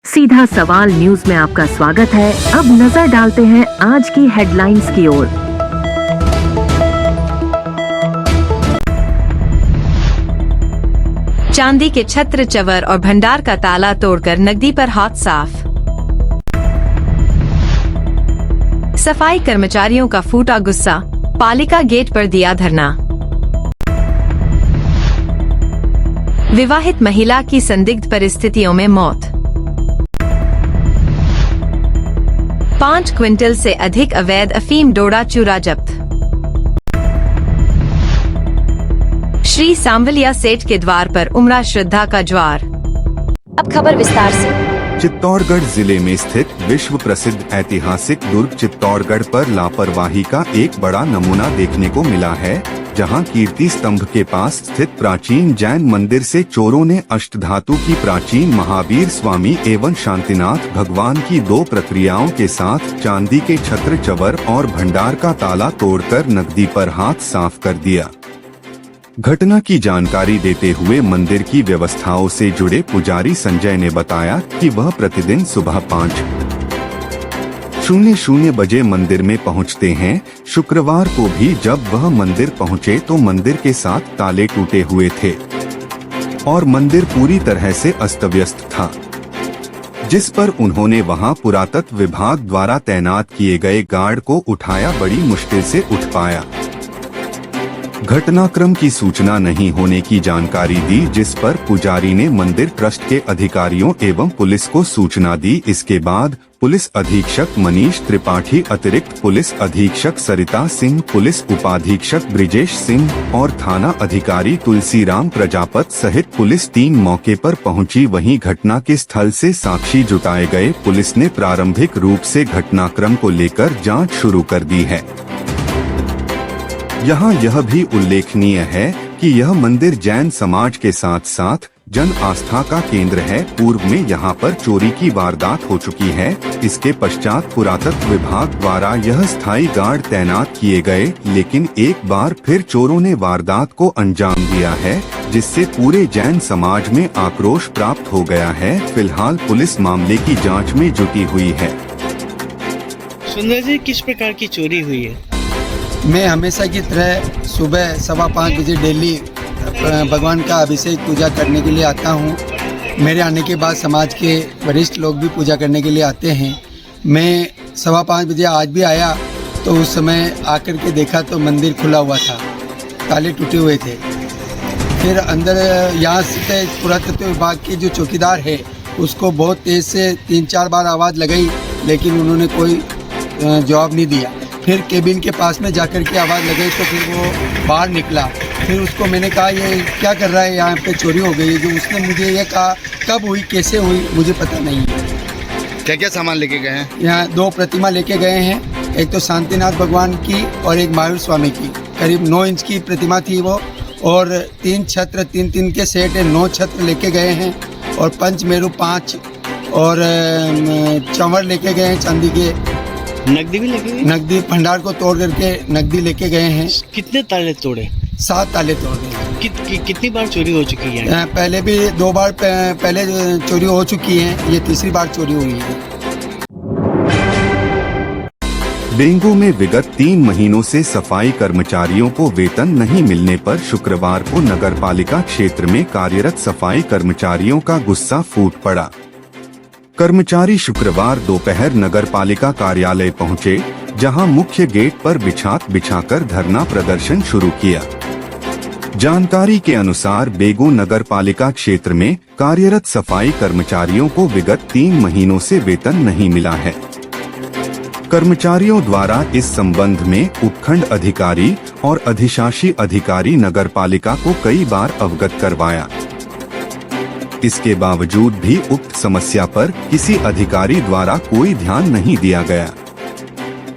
सीधा सवाल न्यूज में आपका स्वागत है। अब नजर डालते हैं आज की हेडलाइंस की ओर। चांदी के छत्र, चवर और भंडार का ताला तोड़कर नकदी पर हाथ साफ। सफाई कर्मचारियों का फूटा गुस्सा, पालिका गेट पर दिया धरना। विवाहित महिला की संदिग्ध परिस्थितियों में मौत। 5 क्विंटल से अधिक अवैध अफीम डोडा चूरा जब्त। श्री सांवलिया सेठ के द्वार पर उमड़ा श्रद्धा का ज्वार। अब खबर विस्तार से। चित्तौड़गढ़ जिले में स्थित विश्व प्रसिद्ध ऐतिहासिक दुर्ग चित्तौड़गढ़ पर लापरवाही का एक बड़ा नमूना देखने को मिला है, जहां कीर्ति स्तंभ के पास स्थित प्राचीन जैन मंदिर से चोरों ने अष्टधातु की प्राचीन महावीर स्वामी एवं शांतिनाथ भगवान की 2 प्रक्रियाओं के साथ चांदी के छत्र, चवर और भंडार का ताला तोड़कर नकदी पर हाथ साफ कर दिया। घटना की जानकारी देते हुए मंदिर की व्यवस्थाओं से जुड़े पुजारी संजय ने बताया कि वह प्रतिदिन सुबह 5:00 बजे मंदिर में पहुंचते हैं। शुक्रवार को भी जब वह मंदिर पहुंचे तो मंदिर के 7 ताले टूटे हुए थे और मंदिर पूरी तरह से अस्त-व्यस्त था, जिस पर उन्होंने वहां पुरातत्व विभाग द्वारा तैनात किए गए गार्ड को उठाया बड़ी मुश्किल से उठ पाया। घटनाक्रम की सूचना नहीं होने की जानकारी दी, जिस पर पुजारी ने मंदिर ट्रस्ट के अधिकारियों एवं पुलिस को सूचना दी। इसके बाद पुलिस अधीक्षक मनीष त्रिपाठी, अतिरिक्त पुलिस अधीक्षक सरिता सिंह, पुलिस उपाधीक्षक ब्रिजेश सिंह और थाना अधिकारी तुलसीराम प्रजापत सहित पुलिस टीम मौके पर पहुंची। वहीं घटना के स्थल से साक्षी जुटाए गए। पुलिस ने प्रारंभिक रूप से घटनाक्रम को लेकर जांच शुरू कर दी है। यहाँ यह भी उल्लेखनीय है कि यह मंदिर जैन समाज के साथ साथ जन आस्था का केंद्र है। पूर्व में यहाँ पर चोरी की वारदात हो चुकी है। इसके पश्चात पुरातत्व विभाग द्वारा यह स्थायी गार्ड तैनात किए गए, लेकिन एक बार फिर चोरों ने वारदात को अंजाम दिया है, जिससे पूरे जैन समाज में आक्रोश प्राप्त हो गया है। फिलहाल पुलिस मामले की जाँच में जुटी हुई है। सुंदर जी, किस प्रकार की चोरी हुई है? मैं हमेशा की तरह सुबह 5:15 बजे डेली भगवान का अभिषेक पूजा करने के लिए आता हूँ। मेरे आने के बाद समाज के वरिष्ठ लोग भी पूजा करने के लिए आते हैं। मैं 5:15 बजे आज भी आया तो उस समय आकर के देखा तो मंदिर खुला हुआ था, ताले टूटे हुए थे। फिर अंदर यहाँ से पुरातत्व विभाग के जो चौकीदार है उसको बहुत तेज़ से 3-4 बार आवाज़ लगाई, लेकिन उन्होंने कोई जवाब नहीं दिया। फिर केबिन के पास में जाकर के आवाज़ लगाई तो फिर वो बाहर निकला। फिर उसको मैंने कहा ये क्या कर रहा है, यहाँ पे चोरी हो गई है। जो उसने मुझे ये कहा कब हुई, कैसे हुई, मुझे पता नहीं है। क्या क्या सामान लेके गए हैं? यहाँ 2 प्रतिमा लेके गए हैं, एक तो शांतिनाथ भगवान की और एक महावीर स्वामी की। करीब 9 इंच की प्रतिमा थी वो, और 3 छत्र 3-3 के सेट है, 9 छत्र लेके गए हैं, और पंचमेरु 5 और चंवर लेके गए हैं चांदी के। नकदी भी लेके गए? नकदी भंडार को तोड़ करके नकदी लेके गए हैं। कितने ताले तोड़े? 7 ताले तोड़ गए। कितनी बार चोरी हो चुकी है? पहले भी 2 बार पहले चोरी हो चुकी है, ये तीसरी बार चोरी हुई है। डेंगू में विगत 3 महीनों से सफाई कर्मचारियों को वेतन नहीं मिलने पर शुक्रवार को नगरपालिका क्षेत्र में कार्यरत सफाई कर्मचारियों का गुस्सा फूट पड़ा। कर्मचारी शुक्रवार दोपहर नगरपालिका कार्यालय पहुंचे, जहां मुख्य गेट पर बिछाकर धरना प्रदर्शन शुरू किया। जानकारी के अनुसार बेगू नगरपालिका क्षेत्र में कार्यरत सफाई कर्मचारियों को विगत 3 महीनों से वेतन नहीं मिला है। कर्मचारियों द्वारा इस संबंध में उपखंड अधिकारी और अधिशासी अधिकारी नगरपालिका को कई बार अवगत करवाया। इसके बावजूद भी उक्त समस्या पर किसी अधिकारी द्वारा कोई ध्यान नहीं दिया गया।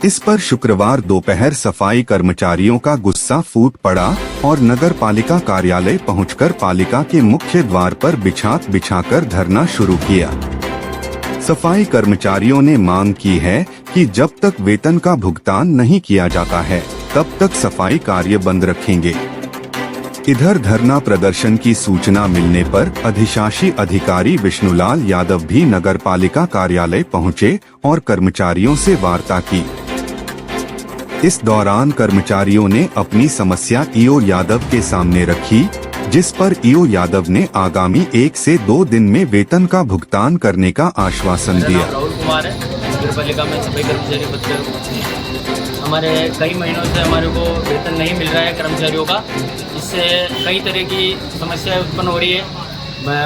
इस पर शुक्रवार दोपहर सफाई कर्मचारियों का गुस्सा फूट पड़ा और नगरपालिका कार्यालय पहुंचकर पालिका के मुख्य द्वार पर बिछाकर धरना शुरू किया। सफाई कर्मचारियों ने मांग की है कि जब तक वेतन का भुगतान नहीं किया जाता है, तब तक सफाई कार्य बंद रखेंगे। इधर धरना प्रदर्शन की सूचना मिलने पर अधिशासी अधिकारी विष्णुलाल यादव भी नगर पालिका कार्यालय पहुंचे और कर्मचारियों से वार्ता की। इस दौरान कर्मचारियों ने अपनी समस्या ईओ यादव के सामने रखी, जिस पर ईओ यादव ने आगामी 1 से 2 दिन में वेतन का भुगतान करने का आश्वासन दिया। राहुल कुमार है, नगर पालिका में सफाई कर्मचारी पद पर। हमारे कई महीनों से हमारे को वेतन नहीं मिल रहा है कर्मचारियों का, इससे कई तरह की समस्याएं उत्पन्न हो रही है।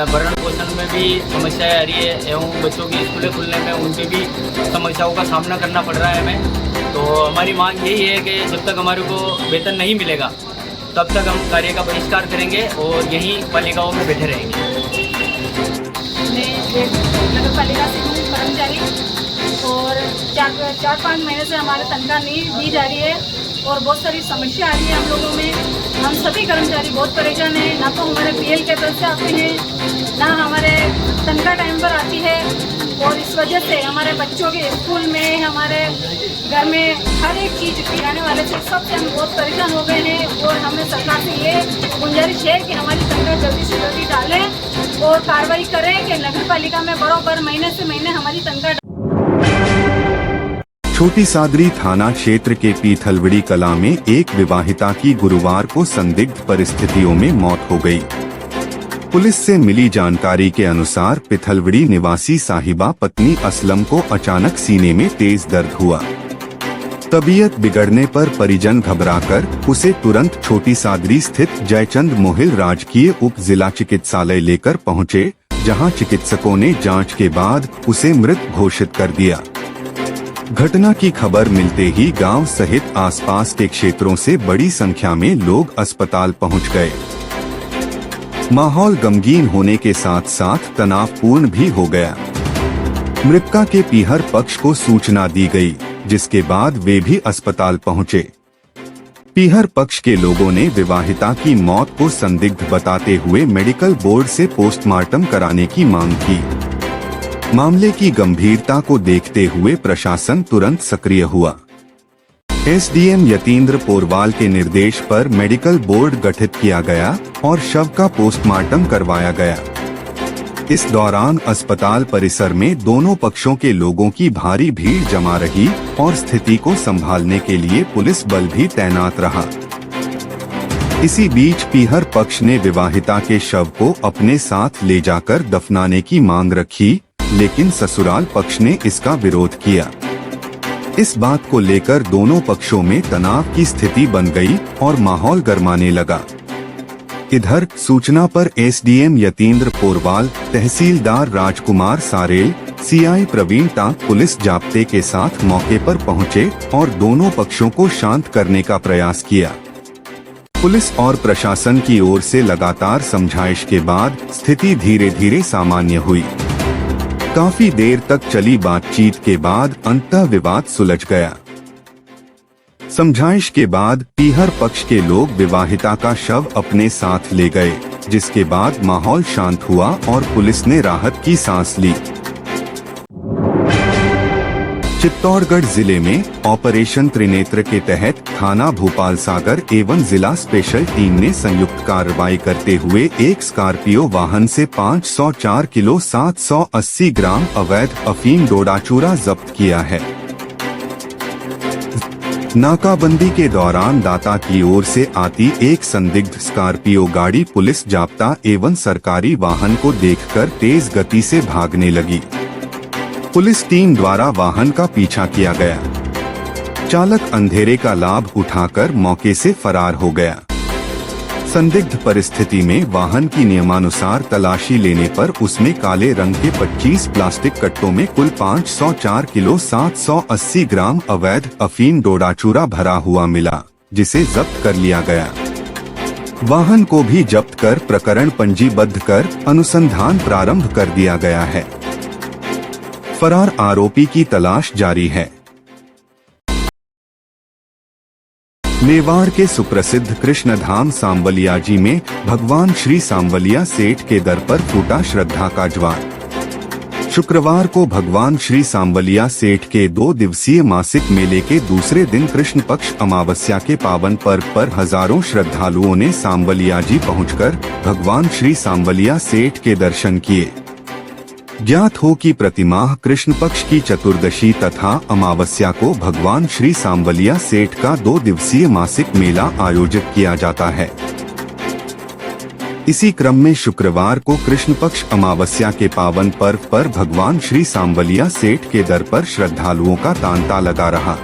भरण पोषण में भी समस्याएं आ रही है एवं बच्चों की स्कूलें खुलने में उनके भी समस्याओं का सामना करना पड़ रहा है हमें। तो हमारी मांग यही है कि जब तक हमारे को वेतन नहीं मिलेगा तब तक हम कार्य का बहिष्कार करेंगे और यहीं पालिकाओं में बैठे रहेंगे। मैं नगर पालिका से हूँ कर्मचारी और 4-5 महीने से हमारे तनख्वाह नहीं दी जा रही है और बहुत सारी समस्या आ रही है हम लोगों में। हम सभी कर्मचारी बहुत परेशान हैं, ना तो हमारे पीएल के पैसे आते हैं, ना हमारे तनख्वाह टाइम पर आती है और इस वजह से हमारे बच्चों के स्कूल में, हमारे घर में हर एक चीज़ किराने वाले से सबसे हम बहुत परेशान हो गए हैं। और हमें सरकार से ये गुंजारिश है कि हमारी तनख्वाह जल्दी से जल्दी डालें और कार्रवाई करें कि नगर पालिका में बराबर महीने से महीने हमारी तनख्वाह। छोटी सादरी थाना क्षेत्र के पीथलवड़ी कला में एक विवाहिता की गुरुवार को संदिग्ध परिस्थितियों में मौत हो गई। पुलिस से मिली जानकारी के अनुसार पिथलवड़ी निवासी साहिबा पत्नी असलम को अचानक सीने में तेज दर्द हुआ। तबीयत बिगड़ने पर परिजन घबराकर उसे तुरंत छोटी सादरी स्थित जयचंद मोहिल राजकीय उप जिला चिकित्सालय लेकर पहुंचे, जहां चिकित्सकों ने जांच के बाद उसे मृत घोषित कर दिया। घटना की खबर मिलते ही गांव सहित आसपास के क्षेत्रों से बड़ी संख्या में लोग अस्पताल पहुंच गए। माहौल गमगीन होने के साथ साथ तनावपूर्ण भी हो गया। मृतका के पीहर पक्ष को सूचना दी गई, जिसके बाद वे भी अस्पताल पहुंचे। पीहर पक्ष के लोगों ने विवाहिता की मौत को संदिग्ध बताते हुए मेडिकल बोर्ड से पोस्टमार्टम कराने की मांग की। मामले की गंभीरता को देखते हुए प्रशासन तुरंत सक्रिय हुआ। एसडीएम यतीन्द्र पोरवाल के निर्देश पर मेडिकल बोर्ड गठित किया गया और शव का पोस्टमार्टम करवाया गया। इस दौरान अस्पताल परिसर में दोनों पक्षों के लोगों की भारी भीड़ जमा रही और स्थिति को संभालने के लिए पुलिस बल भी तैनात रहा। इसी बीच पीहर पक्ष ने विवाहिता के शव को अपने साथ ले जाकर दफनाने की मांग रखी, लेकिन ससुराल पक्ष ने इसका विरोध किया। इस बात को लेकर दोनों पक्षों में तनाव की स्थिति बन गई और माहौल गरमाने लगा। इधर सूचना पर एसडीएम यतीन्द्र पोरवाल, तहसीलदार राजकुमार सारेल, सीआई प्रवीण टांक पुलिस जाब्ते के साथ मौके पर पहुंचे और दोनों पक्षों को शांत करने का प्रयास किया। पुलिस और प्रशासन की ओर से लगातार समझाइश के बाद स्थिति धीरे धीरे सामान्य हुई। काफी देर तक चली बातचीत के बाद अंततः विवाद सुलझ गया। समझाइश के बाद पीहर पक्ष के लोग विवाहिता का शव अपने साथ ले गए, जिसके बाद माहौल शांत हुआ और पुलिस ने राहत की सांस ली। चित्तौड़गढ़ जिले में ऑपरेशन त्रिनेत्र के तहत थाना भोपाल सागर एवं जिला स्पेशल टीम ने संयुक्त कार्रवाई करते हुए एक स्कॉर्पियो वाहन से 504 किलो 780 ग्राम अवैध अफीम डोडाचूरा जब्त किया है। नाकाबंदी के दौरान दाता की ओर से आती एक संदिग्ध स्कॉर्पियो गाड़ी पुलिस जाब्ता एवं सरकारी वाहन को देखकर तेज गति से भागने लगी। पुलिस टीम द्वारा वाहन का पीछा किया गया। चालक अंधेरे का लाभ उठाकर मौके से फरार हो गया। संदिग्ध परिस्थिति में वाहन की नियमानुसार तलाशी लेने पर उसमें काले रंग के 25 प्लास्टिक कट्टों में कुल 504 किलो 780 ग्राम अवैध अफीम डोडाचूरा भरा हुआ मिला, जिसे जब्त कर लिया गया। वाहन को भी जब्त कर प्रकरण पंजीबद्ध कर अनुसंधान प्रारंभ कर दिया गया है। फरार आरोपी की तलाश जारी है। मेवाड़ के सुप्रसिद्ध कृष्णधाम सांवलियाजी में भगवान श्री सांवलिया सेठ के दर पर फूटा श्रद्धा का ज्वार। शुक्रवार को भगवान श्री सांवलिया सेठ के 2 दिवसीय मासिक मेले के दूसरे दिन कृष्ण पक्ष अमावस्या के पावन पर्व पर हजारों श्रद्धालुओं ने सांवलिया जी पहुंचकर भगवान श्री सांवलिया सेठ के दर्शन किए। ज्ञात हो कि प्रतिमाह कृष्ण पक्ष की चतुर्दशी तथा अमावस्या को भगवान श्री सांवलिया सेठ का 2 दिवसीय मासिक मेला आयोजित किया जाता है। इसी क्रम में शुक्रवार को कृष्ण पक्ष अमावस्या के पावन पर्व पर भगवान श्री सांवलिया सेठ के दर पर श्रद्धालुओं का तांता लगा रहा।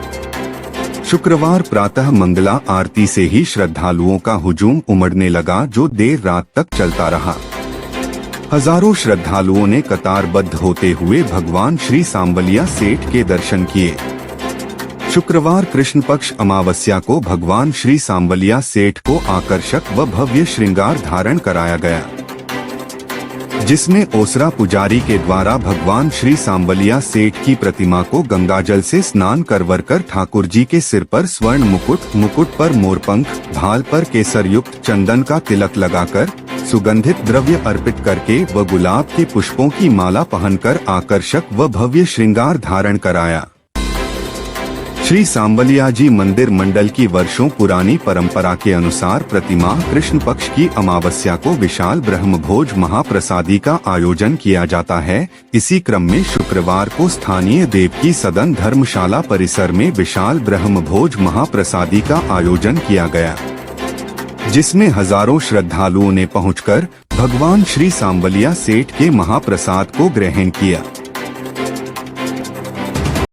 शुक्रवार प्रातः मंगला आरती से ही श्रद्धालुओं का हुजूम उमड़ने लगा, जो देर रात तक चलता रहा। हजारों श्रद्धालुओं ने कतारबद्ध होते हुए भगवान श्री सांवलिया सेठ के दर्शन किए। शुक्रवार कृष्ण पक्ष अमावस्या को भगवान श्री सांवलिया सेठ को आकर्षक व भव्य श्रृंगार धारण कराया गया, जिसमें ओसरा पुजारी के द्वारा भगवान श्री सांवलिया सेठ की प्रतिमा को गंगाजल से स्नान करवरकर ठाकुर जी के सिर पर स्वर्ण मुकुट, मुकुट पर मोरपंख, भाल पर केसर युक्त चंदन का तिलक लगाकर, सुगंधित द्रव्य अर्पित करके व गुलाब के पुष्पों की माला पहनकर आकर्षक व भव्य श्रृंगार धारण कराया। श्री सांवलिया जी मंदिर मंडल की वर्षों पुरानी परंपरा के अनुसार प्रतिमा कृष्ण पक्ष की अमावस्या को विशाल ब्रह्मभोज महाप्रसादी का आयोजन किया जाता है। इसी क्रम में शुक्रवार को स्थानीय देवकी सदन धर्मशाला परिसर में विशाल ब्रह्मभोज महाप्रसादी का आयोजन किया गया, जिसमें हजारों श्रद्धालुओं ने पहुंचकर भगवान श्री सांवलिया सेठ के महाप्रसाद को ग्रहण किया।